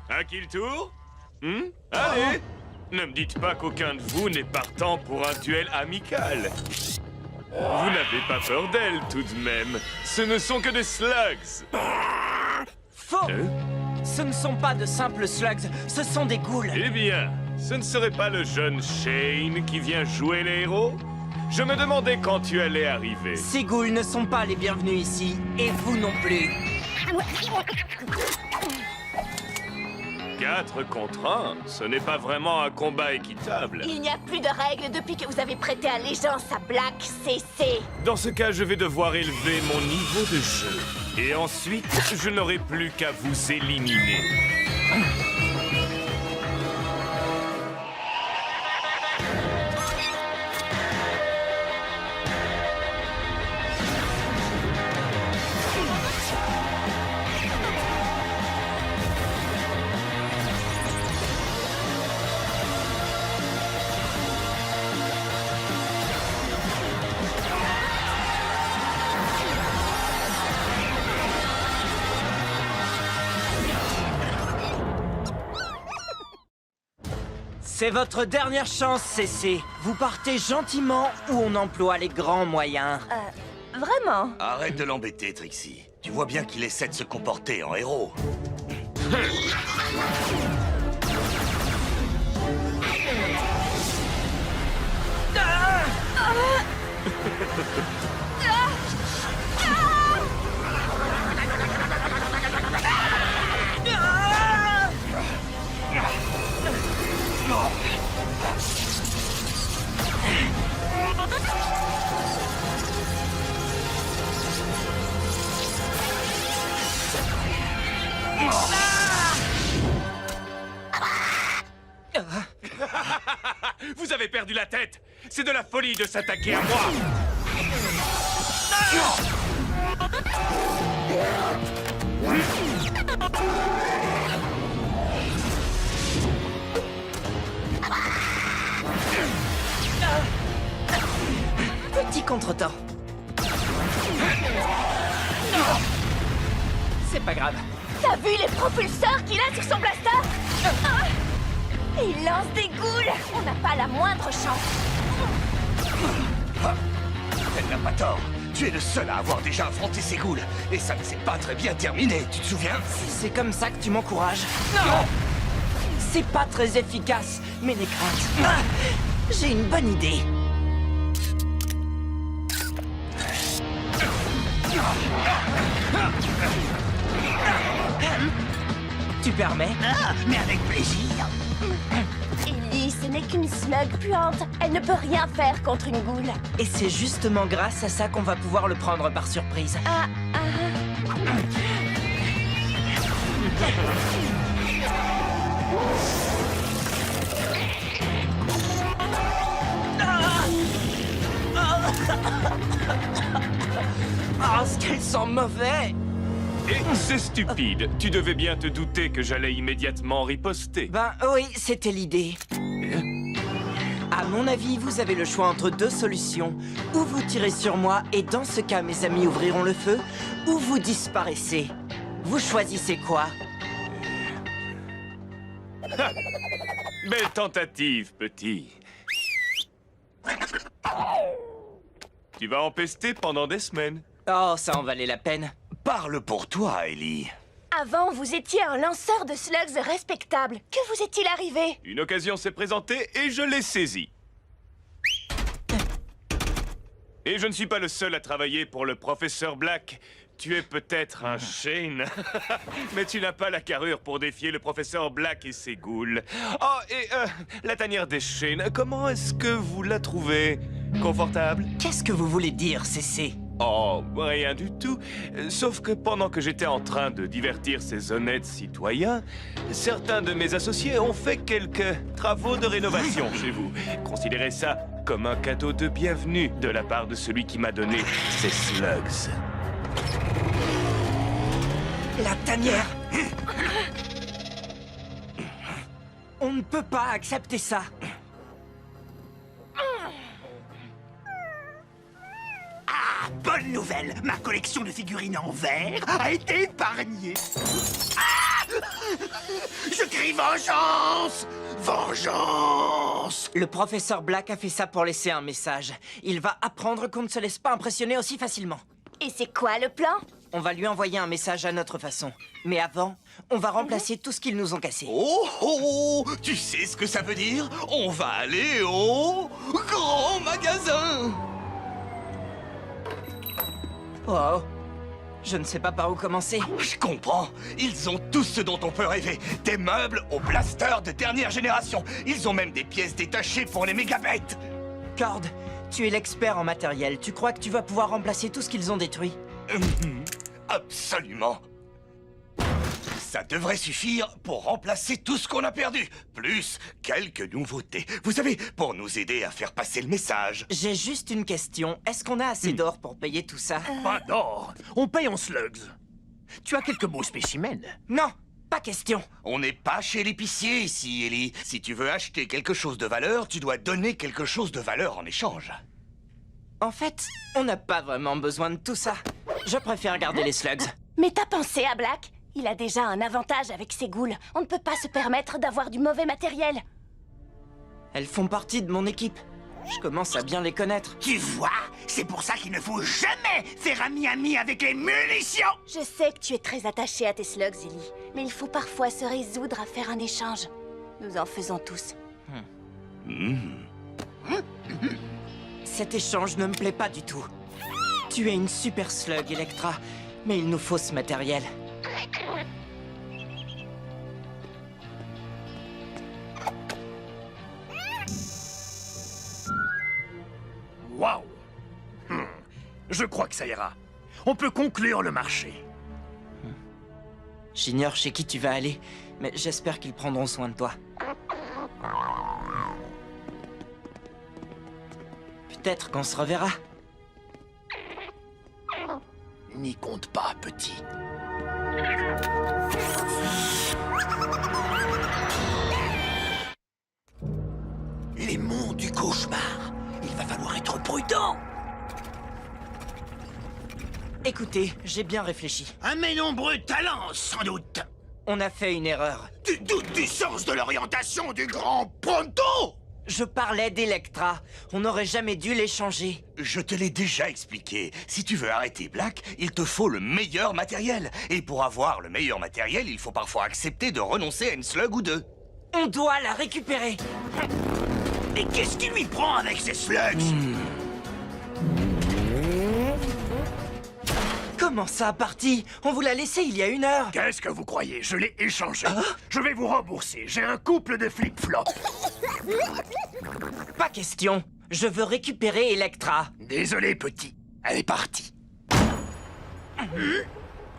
À qui le tour? Allez! Ne me dites pas qu'aucun de vous n'est partant pour un duel amical. Vous n'avez pas peur d'elle, tout de même. Ce ne sont que des slugs. Faux! Ce ne sont pas de simples slugs, ce sont des ghouls. Eh bien, ce ne serait pas le jeune Shane qui vient jouer les héros? Je me demandais quand tu allais arriver. Ces ghouls ne sont pas les bienvenus ici, et vous non plus. 4 contre 1, ce n'est pas vraiment un combat équitable. Il n'y a plus de règles depuis que vous avez prêté allégeance à Black CC. Dans ce cas, je vais devoir élever mon niveau de jeu. Et ensuite, je n'aurai plus qu'à vous éliminer. C'est votre dernière chance, CC. Vous partez gentiment ou on emploie les grands moyens. Vraiment? Arrête de l'embêter, Trixie. Tu vois bien qu'il essaie de se comporter en héros. Vous avez perdu la tête! C'est de la folie de s'attaquer à moi! Petit contretemps. C'est pas grave. T'as vu les propulseurs qu'il a sur son blaster? Il lance des ghouls. On n'a pas la moindre chance. Elle n'a pas tort. Tu es le seul à avoir déjà affronté ces ghouls. Et ça ne s'est pas très bien terminé, tu te souviens? C'est comme ça que tu m'encourages. Non! C'est pas très efficace, mais les craintes. J'ai une bonne idée. Tu permets? Mais avec plaisir. Ellie, ce n'est qu'une slug puante. Elle ne peut rien faire contre une goule. Et c'est justement grâce à ça qu'on va pouvoir le prendre par surprise. sent mauvais. Et c'est stupide. Tu devais bien te douter que j'allais immédiatement riposter. Ben oui, c'était l'idée. À mon avis, vous avez le choix entre deux solutions. Ou vous tirez sur moi, et dans ce cas, mes amis ouvriront le feu, ou vous disparaissez. Vous choisissez quoi? Belle tentative, petit. Tu vas empester pendant des semaines. Oh, ça en valait la peine. Parle pour toi, Ellie. Avant, vous étiez un lanceur de slugs respectable. Que vous est-il arrivé? Une occasion s'est présentée et je l'ai saisie. Et je ne suis pas le seul à travailler pour le professeur Black. Tu es peut-être un Shane, mais tu n'as pas la carrure pour défier le professeur Black et ses ghouls. Oh, et la tanière des Shane, comment est-ce que vous la trouvez? Confortable? Qu'est-ce que vous voulez dire, CC? Oh, rien du tout. Sauf que pendant que j'étais en train de divertir ces honnêtes citoyens, certains de mes associés ont fait quelques travaux de rénovation chez vous. Considérez ça comme un cadeau de bienvenue de la part de celui qui m'a donné ces slugs. La tanière! On ne peut pas accepter ça. Ah, bonne nouvelle! Ma collection de figurines en verre a été épargnée. Ah! Je crie vengeance! Vengeance! Le professeur Black a fait ça pour laisser un message. Il va apprendre qu'on ne se laisse pas impressionner aussi facilement. Et c'est quoi le plan? On va lui envoyer un message à notre façon. Mais avant, on va remplacer tout ce qu'ils nous ont cassé. Oh, oh, tu sais ce que ça veut dire? On va aller au grand magasin. Oh, je ne sais pas par où commencer. Je comprends. Ils ont tout ce dont on peut rêver. Des meubles au blaster de dernière génération. Ils ont même des pièces détachées pour les mégabêtes. Cord, tu es l'expert en matériel. Tu crois que tu vas pouvoir remplacer tout ce qu'ils ont détruit? Absolument. Ça devrait suffire pour remplacer tout ce qu'on a perdu. Plus quelques nouveautés. Vous savez, pour nous aider à faire passer le message. J'ai juste une question. Est-ce qu'on a assez d'or pour payer tout ça? Pas d'or. On paye en slugs. Tu as quelques beaux spécimens. Non, pas question. On n'est pas chez l'épicier ici, Ellie. Si tu veux acheter quelque chose de valeur, tu dois donner quelque chose de valeur en échange. En fait, on n'a pas vraiment besoin de tout ça. Je préfère garder les slugs. Mais t'as pensé à Black? Il a déjà un avantage avec ses ghouls. On ne peut pas se permettre d'avoir du mauvais matériel. Elles font partie de mon équipe. Je commence à bien les connaître. Tu vois? C'est pour ça qu'il ne faut jamais faire ami-ami avec les munitions! Je sais que tu es très attaché à tes slugs, Ellie. Mais il faut parfois se résoudre à faire un échange. Nous en faisons tous. Cet échange ne me plaît pas du tout. Tu es une super slug, Electra, mais il nous faut ce matériel. Waouh! Je crois que ça ira. On peut conclure le marché. J'ignore chez qui tu vas aller, mais j'espère qu'ils prendront soin de toi. Peut-être qu'on se reverra. N'y compte pas, petit. Les monts du cauchemar. Il va falloir être prudent. Écoutez, j'ai bien réfléchi. Un mes nombreux talents, sans doute. On a fait une erreur. Tu doutes du sens de l'orientation du grand Pronto? Je parlais d'Electra. On n'aurait jamais dû l'échanger. Je te l'ai déjà expliqué. Si tu veux arrêter Black, il te faut le meilleur matériel. Et pour avoir le meilleur matériel, il faut parfois accepter de renoncer à une slug ou deux. On doit la récupérer. Et qu'est-ce qui lui prend avec ces slugs? Comment ça, parti? On vous l'a laissé il y a 1 heure. Qu'est-ce que vous croyez? Je l'ai échangé. Je vais vous rembourser. J'ai un couple de flip-flops. Pas question. Je veux récupérer Electra. Désolé, petit. Elle est partie.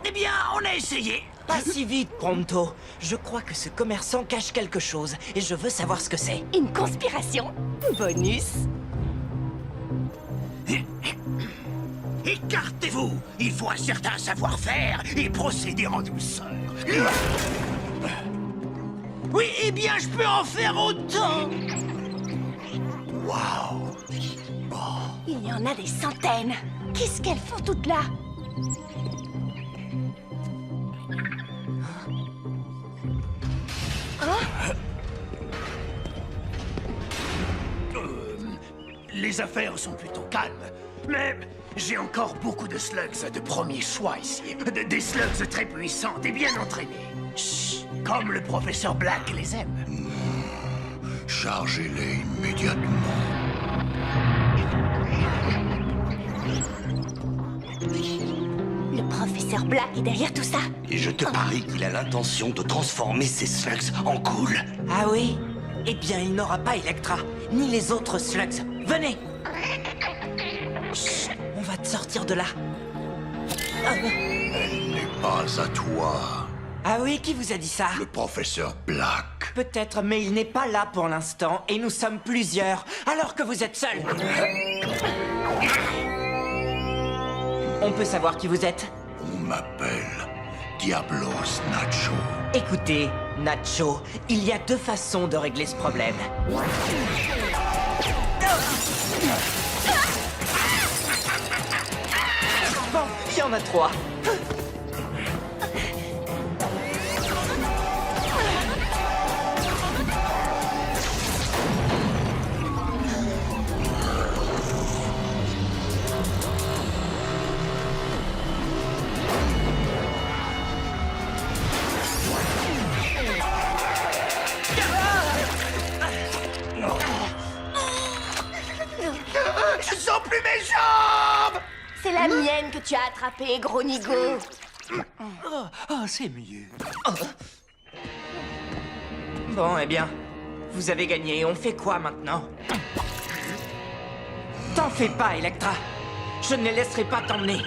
Eh bien, on a essayé. Pas si vite, Pronto. Je crois que ce commerçant cache quelque chose et je veux savoir ce que c'est. Une conspiration? Bonus? Écartez-vous. Il faut un certain savoir-faire et procéder en douceur. Oui, eh bien, je peux en faire autant. Waouh. Il y en a des centaines. Qu'est-ce qu'elles font toutes là? Les affaires sont plutôt calmes, mais j'ai encore beaucoup de slugs de premier choix ici. Des slugs très puissantes et bien entraînés. Chut, comme le professeur Black les aime. Chargez-les immédiatement. Le professeur Black est derrière tout ça. Et je te parie qu'il a l'intention de transformer ces slugs en ghouls. Ah oui? Eh bien, il n'aura pas Electra, ni les autres slugs. Venez! Chut, on va te sortir de là. Elle n'est pas à toi. Ah oui, qui vous a dit ça? Le professeur Black. Peut-être, mais il n'est pas là pour l'instant, et nous sommes plusieurs, alors que vous êtes seuls. On peut savoir qui vous êtes? On m'appelle Diablos Nacho. Écoutez, Nacho, il y a deux façons de régler ce problème. Bon, il y en a trois. Je sens plus mes jambes. C'est la mienne que tu as attrapée, gros nigo. Oh, c'est mieux. Bon, eh bien, vous avez gagné. On fait quoi maintenant? T'en fais pas, Electra. Je ne les laisserai pas t'emmener.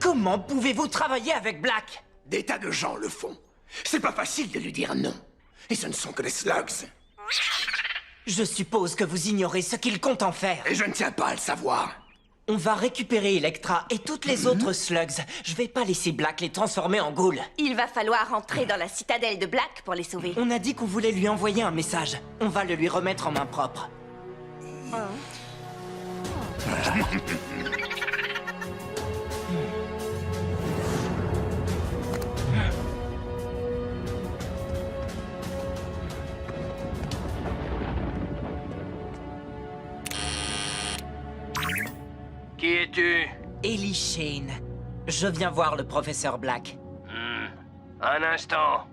Comment pouvez-vous travailler avec Black? Des tas de gens le font. C'est pas facile de lui dire non. Et ce ne sont que des slugs. Je suppose que vous ignorez ce qu'il compte en faire. Et je ne tiens pas à le savoir. On va récupérer Electra et toutes les autres slugs. Je vais pas laisser Black les transformer en ghouls. Il va falloir entrer dans la citadelle de Black pour les sauver. On a dit qu'on voulait lui envoyer un message. On va le lui remettre en main propre. Qui es-tu? Ellie Shane. Je viens voir le professeur Black. Un instant.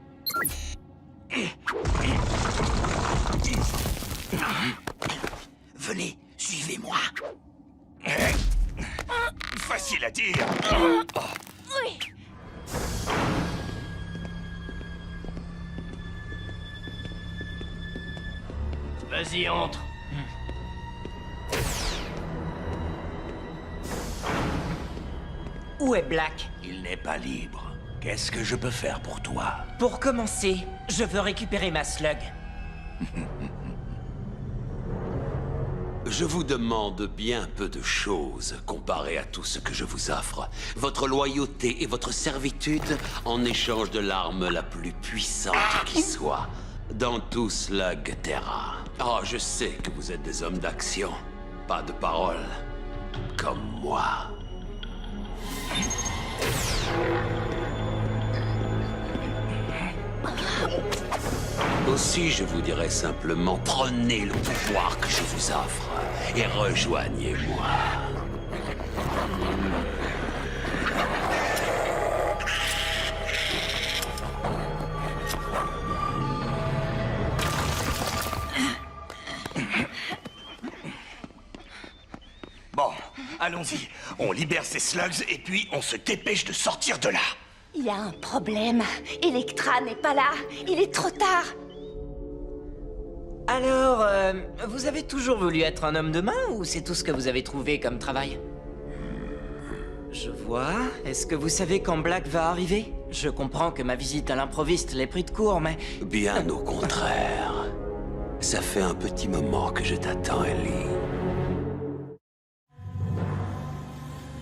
Venez, suivez-moi. Facile à dire. Oui. Vas-y, entre. Où est Black? Il n'est pas libre. Qu'est-ce que je peux faire pour toi? Pour commencer, je veux récupérer ma slug. Je vous demande bien peu de choses comparé à tout ce que je vous offre. Votre loyauté et votre servitude en échange de l'arme la plus puissante qui soit dans tout Slug Terra. Oh, je sais que vous êtes des hommes d'action, pas de parole, comme moi. Aussi, je vous dirais simplement, prenez le pouvoir que je vous offre et rejoignez-moi. Bon, allons-y. On libère ces slugs et puis on se dépêche de sortir de là. Il y a un problème. Electra n'est pas là. Il est trop tard. Alors, vous avez toujours voulu être un homme de main ou c'est tout ce que vous avez trouvé comme travail? Je vois. Est-ce que vous savez quand Black va arriver? Je comprends que ma visite à l'improviste l'ait pris de court, mais... Bien au contraire. Ça fait un petit moment que je t'attends, Ellie.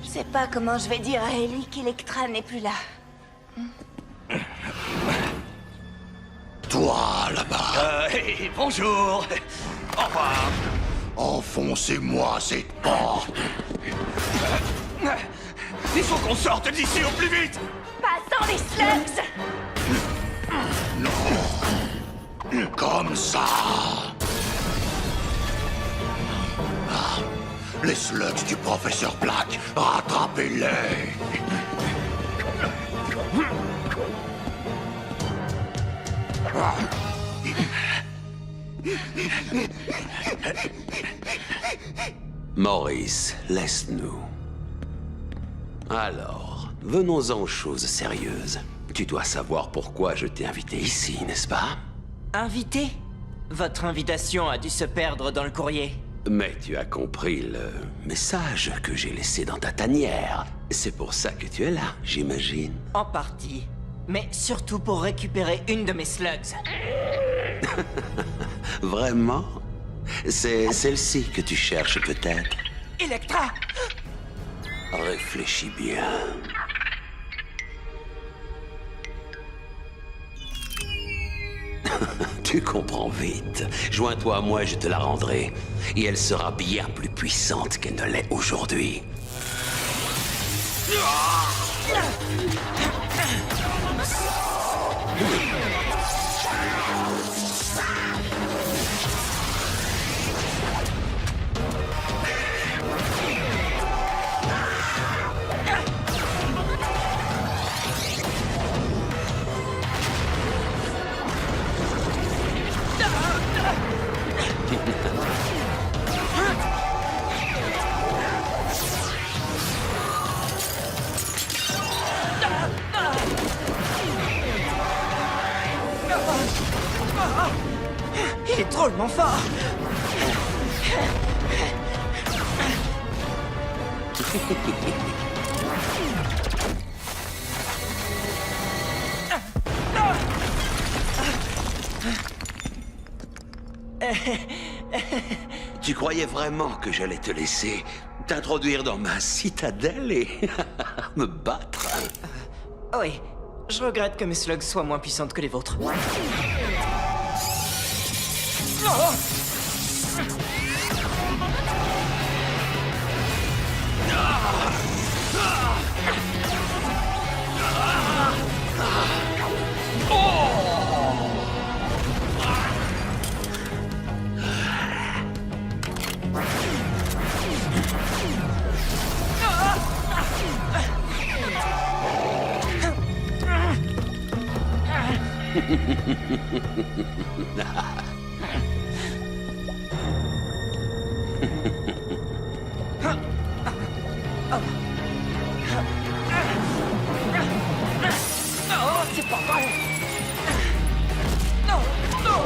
Je sais pas comment je vais dire à Ellie qu'Electra n'est plus là. Toi, là-bas, Hey, bonjour. Au revoir. enfoncez-moi cette porte. Il faut qu'on sorte d'ici au plus vite. Pas sans les slugs! Comme ça. Ah, les slugs du professeur Black, rattrapez-les. Maurice, laisse-nous. Alors, venons-en aux choses sérieuses. Tu dois savoir pourquoi je t'ai invité ici, n'est-ce pas? Invité? Votre invitation a dû se perdre dans le courrier. Mais tu as compris le message que j'ai laissé dans ta tanière. C'est pour ça que tu es là, j'imagine. En partie. Mais surtout pour récupérer une de mes slugs. Vraiment? C'est celle-ci que tu cherches peut-être? Electra! Réfléchis bien. Tu comprends vite. Joins-toi à moi et je te la rendrai. Et elle sera bien plus puissante qu'elle ne l'est aujourd'hui. Il est drôlement fort! Tu croyais vraiment que j'allais te laisser t'introduire dans ma citadelle et me battre? Oui, je regrette que mes slugs soient moins puissantes que les vôtres. C'est pas vrai! Non! Non!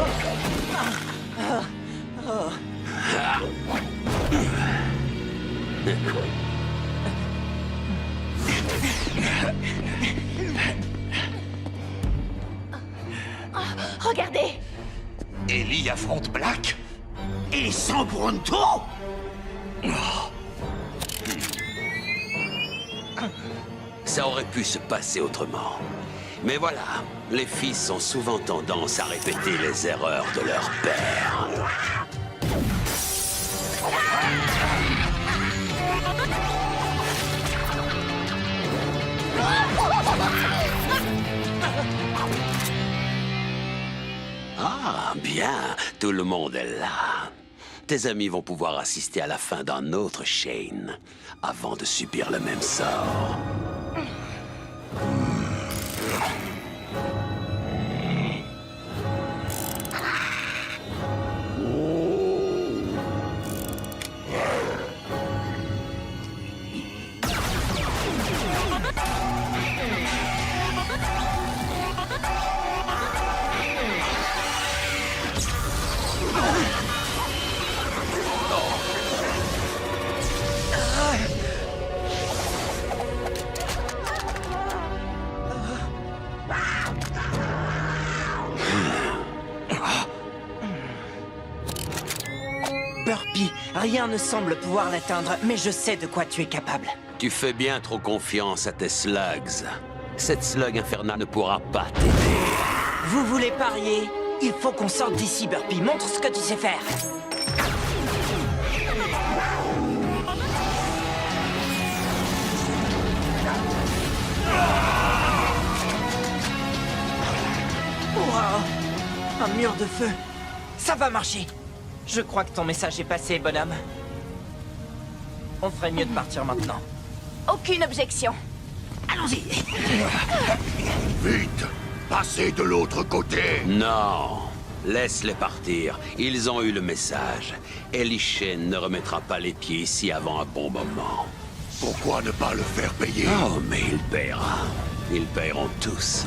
Regardez! Ellie affronte Black. Et sans Bronto? Ça aurait pu se passer autrement. Mais voilà, les fils ont souvent tendance à répéter les erreurs de leur père. Ah, bien, tout le monde est là. Tes amis vont pouvoir assister à la fin d'un autre Shane, avant de subir le même sort. Burpy. Rien ne semble pouvoir l'atteindre, mais je sais de quoi tu es capable. Tu fais bien trop confiance à tes slugs. Cette slug infernale ne pourra pas t'aider. Vous voulez parier? Il faut qu'on sorte d'ici, Burpy. Montre ce que tu sais faire. Wow. Un mur de feu. Ça va marcher. Je crois que ton message est passé, bonhomme. On ferait mieux de partir maintenant. Aucune objection. Allons-y. Vite! Passez de l'autre côté! Non, laisse-les partir. Ils ont eu le message. Elishen ne remettra pas les pieds ici avant un bon moment. Pourquoi ne pas le faire payer? Oh, mais il paiera. Ils paieront tous.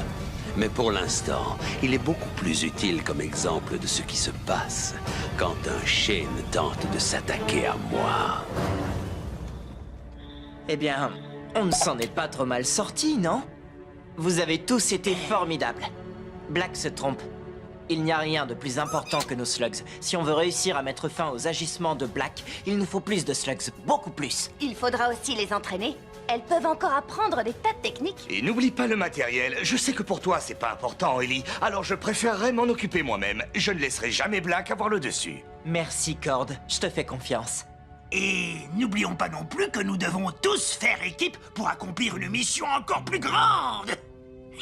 Mais pour l'instant, il est beaucoup plus utile comme exemple de ce qui se passe quand un Shane tente de s'attaquer à moi. Eh bien, on ne s'en est pas trop mal sortis, non? Vous avez tous été formidables. Black se trompe. Il n'y a rien de plus important que nos slugs. Si on veut réussir à mettre fin aux agissements de Black, il nous faut plus de slugs, beaucoup plus. Il faudra aussi les entraîner. Elles peuvent encore apprendre des tas de techniques. Et n'oublie pas le matériel. Je sais que pour toi, c'est pas important, Ellie. Alors je préférerais m'en occuper moi-même. Je ne laisserai jamais Black avoir le dessus. Merci, Cord. Je te fais confiance. Et n'oublions pas non plus que nous devons tous faire équipe pour accomplir une mission encore plus grande.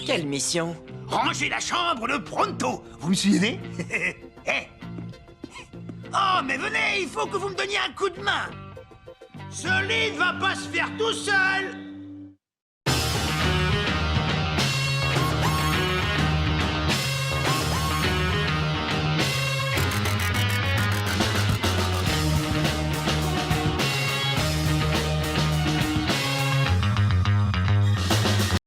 Quelle mission? Ranger la chambre de Pronto. Vous me suivez? Eh. Oh, mais venez, il faut que vous me donniez un coup de main. Ce lit ne va pas se faire tout seul.